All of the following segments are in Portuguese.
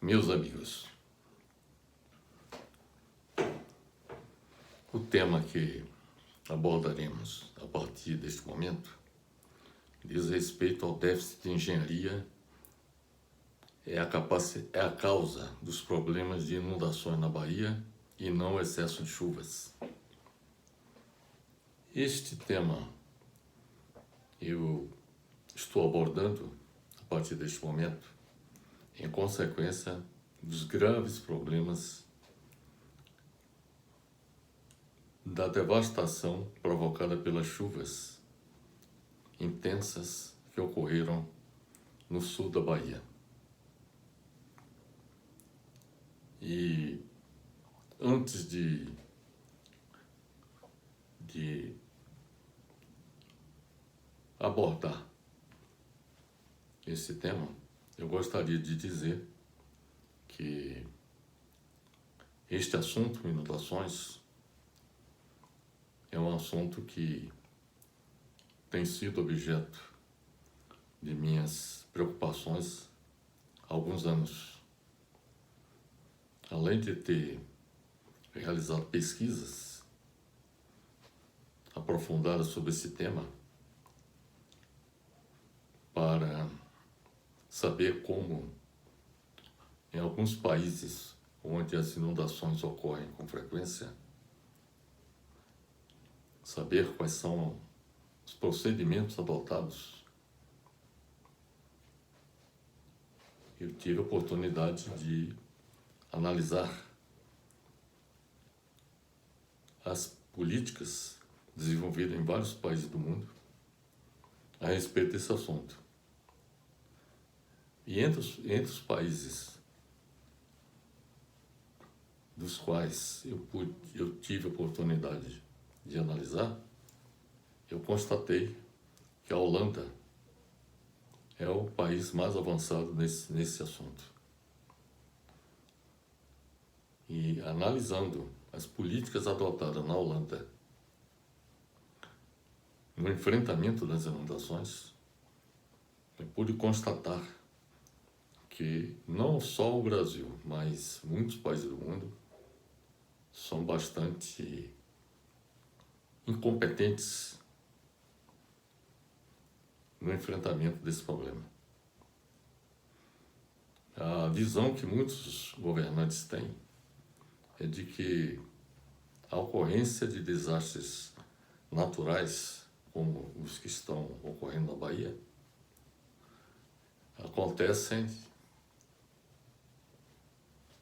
Meus amigos, o tema que abordaremos a partir deste momento diz respeito ao déficit de engenharia, é a causa dos problemas de inundações na Bahia e não o excesso de chuvas. Este tema eu estou abordando a partir deste momento em consequência dos graves problemas da devastação provocada pelas chuvas intensas que ocorreram no sul da Bahia. E antes de abordar esse tema, eu gostaria de dizer que este assunto, inundações, é um assunto que tem sido objeto de minhas preocupações há alguns anos. Além de ter realizado pesquisas aprofundadas sobre esse tema, para saber como, em alguns países onde as inundações ocorrem com frequência, saber quais são os procedimentos adotados. Eu tive a oportunidade de analisar as políticas desenvolvidas em vários países do mundo a respeito desse assunto. E entre os países dos quais eu tive a oportunidade de analisar, eu constatei que a Holanda é o país mais avançado nesse assunto. E analisando as políticas adotadas na Holanda no enfrentamento das inundações, eu pude constatar que não só o Brasil, mas muitos países do mundo são bastante incompetentes no enfrentamento desse problema. A visão que muitos governantes têm é de que a ocorrência de desastres naturais, como os que estão ocorrendo na Bahia,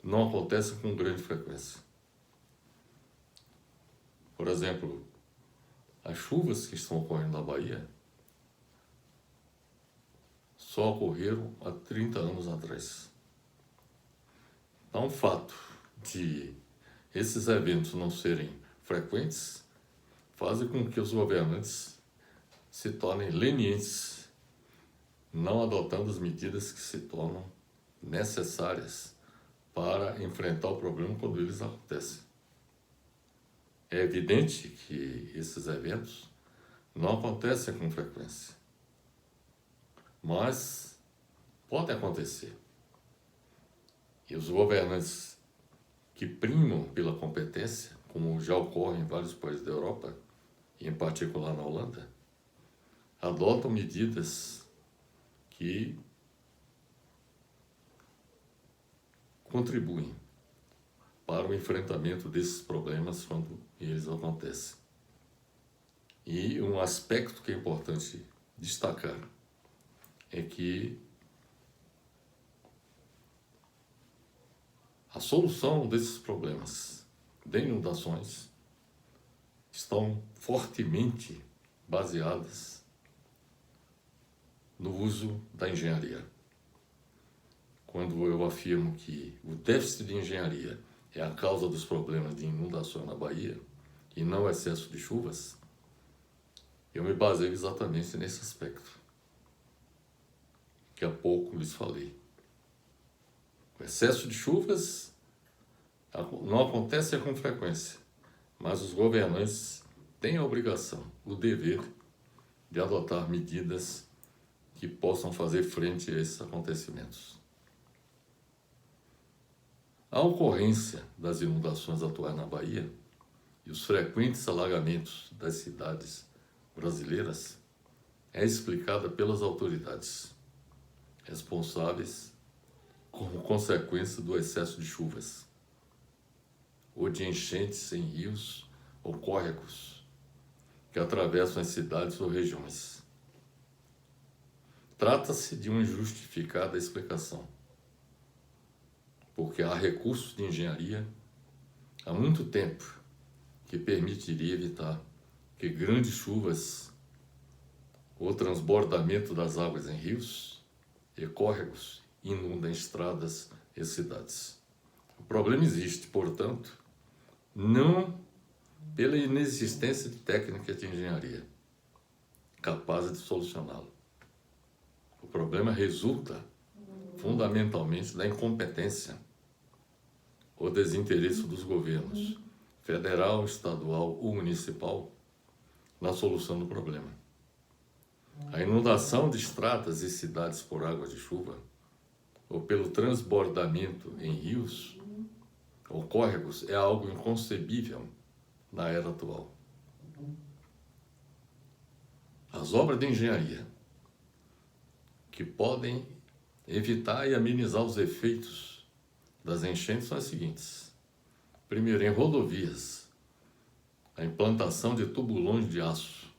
não acontecem com grande frequência. Por exemplo, as chuvas que estão ocorrendo na Bahia só ocorreram há 30 anos atrás. Então, o fato de esses eventos não serem frequentes fazem com que os governantes se tornem lenientes, não adotando as medidas que se tornam necessárias para enfrentar o problema quando eles acontecem. É evidente que esses eventos não acontecem com frequência, mas podem acontecer. E os governantes que primam pela competência, como já ocorre em vários países da Europa, e em particular na Holanda, adotam medidas que contribuem para o enfrentamento desses problemas quando eles acontecem. E um aspecto que é importante destacar é que a solução desses problemas de inundações estão fortemente baseadas no uso da engenharia. Quando eu afirmo que o déficit de engenharia é a causa dos problemas de inundação na Bahia e não o excesso de chuvas, eu me baseio exatamente nesse aspecto que há pouco lhes falei. O excesso de chuvas não acontece com frequência, mas os governantes têm a obrigação, o dever de adotar medidas que possam fazer frente a esses acontecimentos. A ocorrência das inundações atuais na Bahia e os frequentes alagamentos das cidades brasileiras é explicada pelas autoridades responsáveis como consequência do excesso de chuvas ou de enchentes em rios ou córregos que atravessam as cidades ou regiões. Trata-se de uma injustificada explicação, porque há recursos de engenharia há muito tempo que permitiria evitar que grandes chuvas ou transbordamento das águas em rios e córregos inundem estradas e cidades. O problema existe, portanto, não pela inexistência de técnicas de engenharia capazes de solucioná-lo. O problema resulta fundamentalmente da incompetência ou desinteresse dos governos federal, estadual ou municipal na solução do problema. A inundação de estradas e cidades por água de chuva ou pelo transbordamento em rios ou córregos é algo inconcebível na era atual. As obras de engenharia que podem evitar e amenizar os efeitos das enchentes são as seguintes. Primeiro, em rodovias, a implantação de tubulões de aço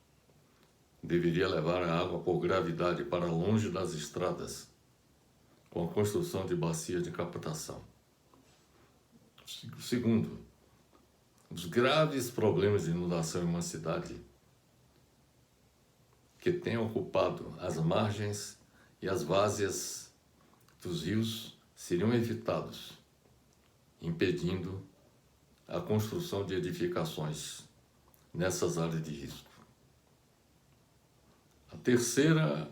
deveria levar a água por gravidade para longe das estradas, com a construção de bacias de captação. Segundo, os graves problemas de inundação em uma cidade que tem ocupado as margens e as várzeas dos rios seriam evitados, impedindo a construção de edificações nessas áreas de risco. A terceira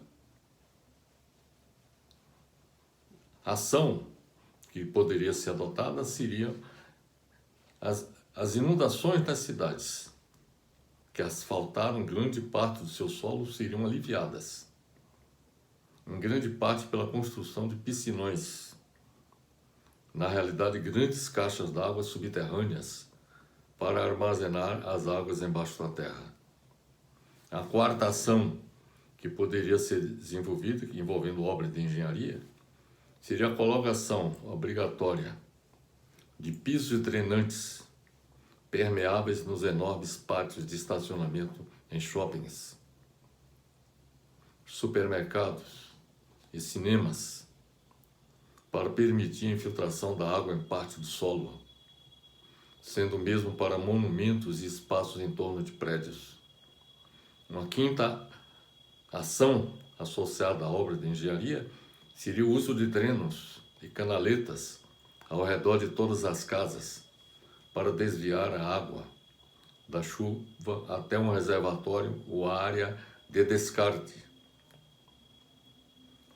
ação que poderia ser adotada seria as inundações das cidades, que asfaltaram grande parte do seu solo, seriam aliviadas, em grande parte pela construção de piscinões, na realidade grandes caixas d'água subterrâneas para armazenar as águas embaixo da terra. A quarta ação que poderia ser desenvolvida, envolvendo obras de engenharia, seria a colocação obrigatória de pisos drenantes permeáveis nos enormes pátios de estacionamento em shoppings, supermercados e cinemas, para permitir a infiltração da água em parte do solo, sendo mesmo para monumentos e espaços em torno de prédios. Uma quinta ação associada à obra de engenharia seria o uso de drenos e canaletas ao redor de todas as casas para desviar a água da chuva até um reservatório ou área de descarte,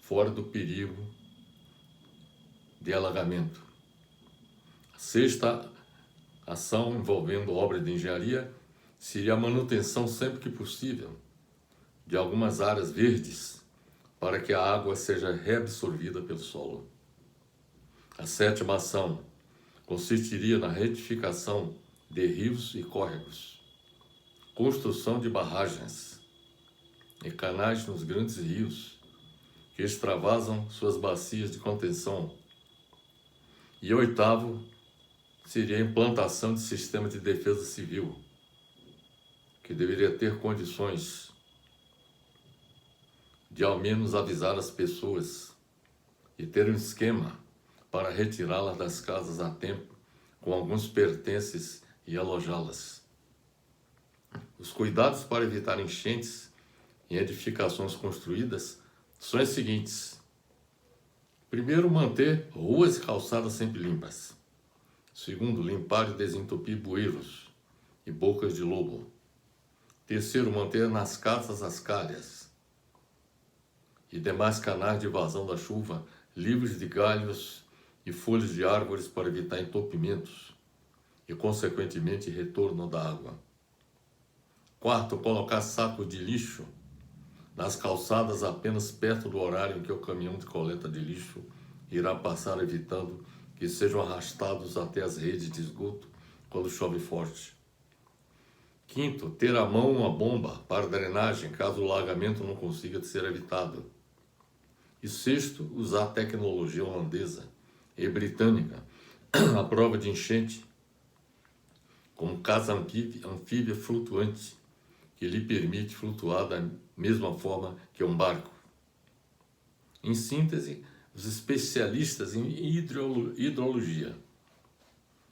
fora do perigo de alagamento. A sexta ação envolvendo obra de engenharia seria a manutenção, sempre que possível, de algumas áreas verdes para que a água seja reabsorvida pelo solo. A sétima ação consistiria na retificação de rios e córregos, construção de barragens e canais nos grandes rios que extravasam suas bacias de contenção. E oitavo seria a implantação de sistema de defesa civil, que deveria ter condições de ao menos avisar as pessoas e ter um esquema para retirá-las das casas a tempo, com alguns pertences e alojá-las. Os cuidados para evitar enchentes em edificações construídas são os seguintes. Primeiro, manter ruas e calçadas sempre limpas. Segundo, limpar e desentupir bueiros e bocas de lobo. Terceiro, manter nas casas as calhas e demais canais de vazão da chuva livres de galhos e folhas de árvores para evitar entopimentos e, consequentemente, retorno da água. Quarto, colocar sacos de lixo nas calçadas apenas perto do horário em que o caminhão de coleta de lixo irá passar, evitando que sejam arrastados até as redes de esgoto quando chove forte. Quinto, ter à mão uma bomba para drenagem caso o alagamento não consiga ser evitado. E sexto, usar a tecnologia holandesa e britânica à prova de enchente, como casa anfíbia flutuante, que lhe permite flutuar da mesma forma que um barco. Em síntese, os especialistas em hidrologia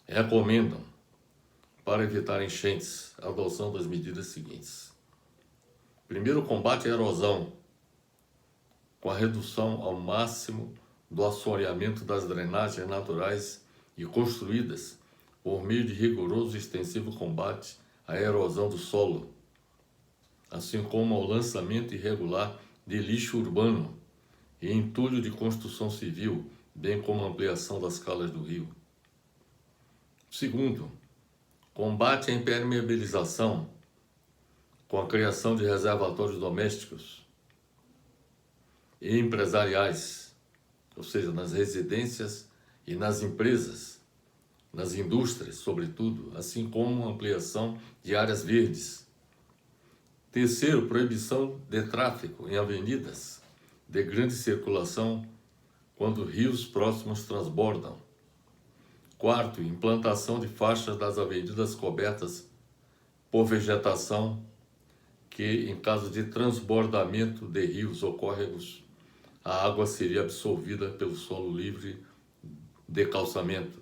recomendam, para evitar enchentes, a adoção das medidas seguintes. Primeiro, combate à erosão, com a redução ao máximo do assoreamento das drenagens naturais e construídas por meio de rigoroso e extensivo combate à erosão do solo, assim como ao lançamento irregular de lixo urbano e entulho de construção civil, bem como a ampliação das calas do rio. Segundo, combate à impermeabilização, com a criação de reservatórios domésticos e empresariais, ou seja, nas residências e nas empresas, nas indústrias, sobretudo, assim como a ampliação de áreas verdes. Terceiro, proibição de tráfego em avenidas de grande circulação quando rios próximos transbordam. Quarto, implantação de faixas das avenidas cobertas por vegetação que, em caso de transbordamento de rios ou córregos, a água seria absorvida pelo solo livre de calçamento.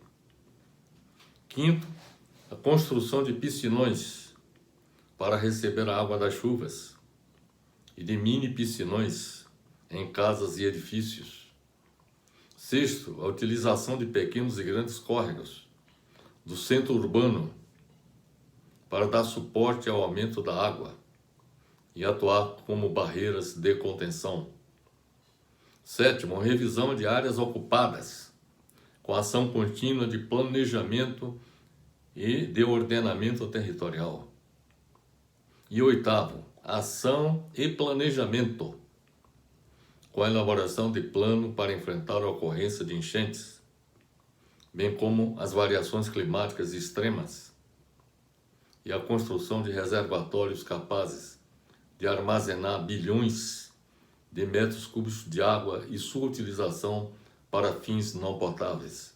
Quinto, a construção de piscinões para receber a água das chuvas e de mini piscinões em casas e edifícios. Sexto, a utilização de pequenos e grandes córregos do centro urbano para dar suporte ao aumento da água e atuar como barreiras de contenção. Sétimo, revisão de áreas ocupadas, com ação contínua de planejamento e de ordenamento territorial. E oitavo, ação e planejamento, com a elaboração de plano para enfrentar a ocorrência de enchentes, bem como as variações climáticas extremas, e a construção de reservatórios capazes de armazenar bilhões de metros cúbicos de água e sua utilização para fins não potáveis.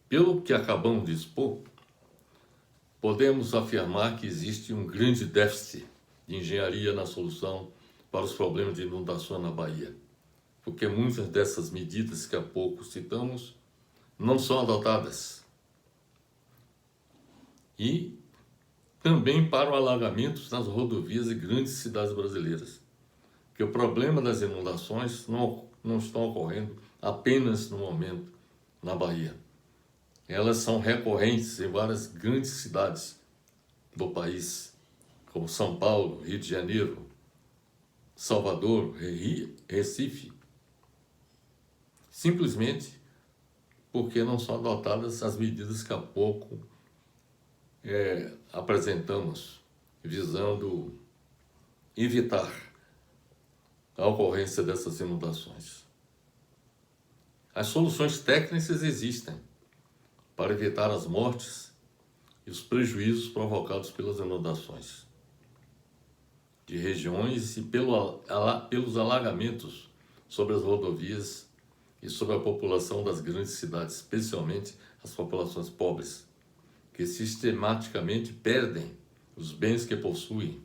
Pelo que acabamos de expor, podemos afirmar que existe um grande déficit de engenharia na solução para os problemas de inundação na Bahia, porque muitas dessas medidas que há pouco citamos não são adotadas. E também para alagamentos nas rodovias e grandes cidades brasileiras, que o problema das inundações não estão ocorrendo apenas no momento na Bahia. Elas são recorrentes em várias grandes cidades do país, como São Paulo, Rio de Janeiro, Salvador, Recife, simplesmente porque não são adotadas as medidas que há pouco apresentamos, visando evitar a ocorrência dessas inundações. As soluções técnicas existem para evitar as mortes e os prejuízos provocados pelas inundações de regiões e pelos alagamentos sobre as rodovias e sobre a população das grandes cidades, especialmente as populações pobres, que sistematicamente perdem os bens que possuem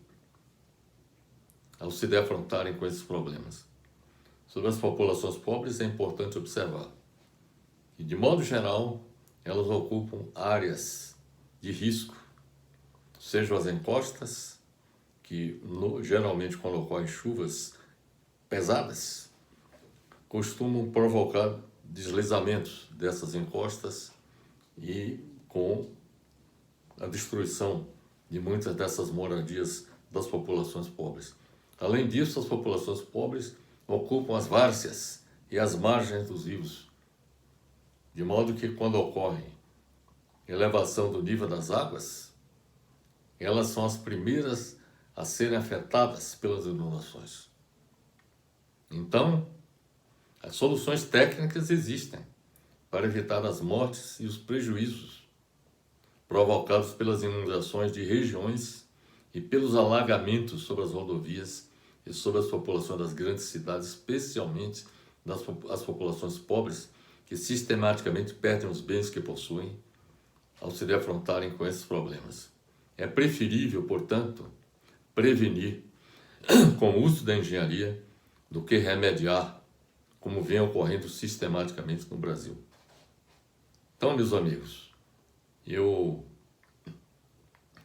ao se defrontarem com esses problemas. Sobre as populações pobres é importante observar que, de modo geral, elas ocupam áreas de risco, sejam as encostas, que geralmente quando ocorrem chuvas pesadas, costumam provocar deslizamentos dessas encostas e com a destruição de muitas dessas moradias das populações pobres. Além disso, as populações pobres ocupam as várzeas e as margens dos rios, de modo que quando ocorre elevação do nível das águas, elas são as primeiras a serem afetadas pelas inundações. Então, as soluções técnicas existem para evitar as mortes e os prejuízos provocados pelas inundações de regiões e pelos alagamentos sobre as rodovias e sobre as populações das grandes cidades, especialmente as populações pobres, que sistematicamente perdem os bens que possuem ao se defrontarem com esses problemas. É preferível, portanto, prevenir com o uso da engenharia do que remediar, como vem ocorrendo sistematicamente no Brasil. Então, meus amigos, eu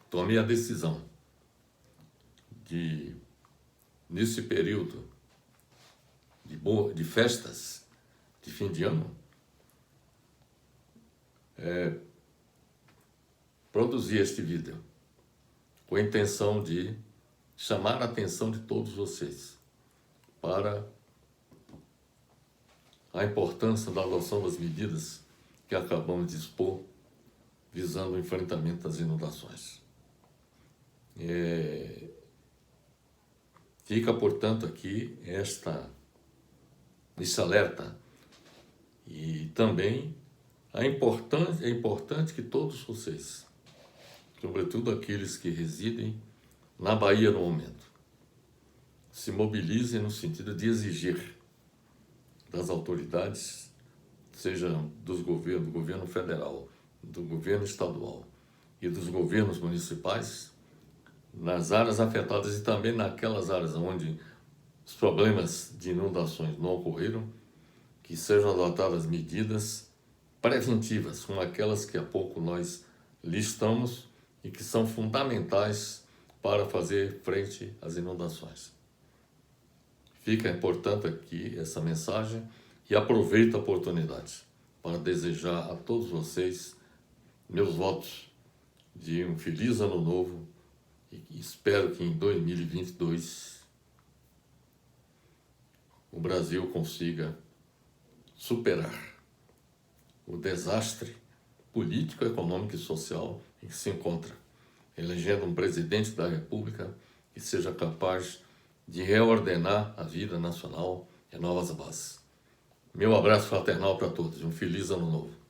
tomei a decisão de, nesse período de festas de fim de ano, produzir este vídeo com a intenção de chamar a atenção de todos vocês para a importância da adoção das medidas que acabamos de expor visando o enfrentamento das inundações. Fica, portanto, aqui esse alerta e também é importante que todos vocês, sobretudo aqueles que residem na Bahia no momento, se mobilizem no sentido de exigir das autoridades, seja do governo federal, do governo estadual e dos governos municipais, nas áreas afetadas e também naquelas áreas onde os problemas de inundações não ocorreram, que sejam adotadas medidas preventivas, como aquelas que há pouco nós listamos e que são fundamentais para fazer frente às inundações. Fica, portanto, aqui essa mensagem e aproveito a oportunidade para desejar a todos vocês meus votos de um feliz ano novo e espero que em 2022 o Brasil consiga superar o desastre político, econômico e social em que se encontra, elegendo um presidente da República que seja capaz de reordenar a vida nacional em novas bases. Meu abraço fraternal para todos e um feliz ano novo.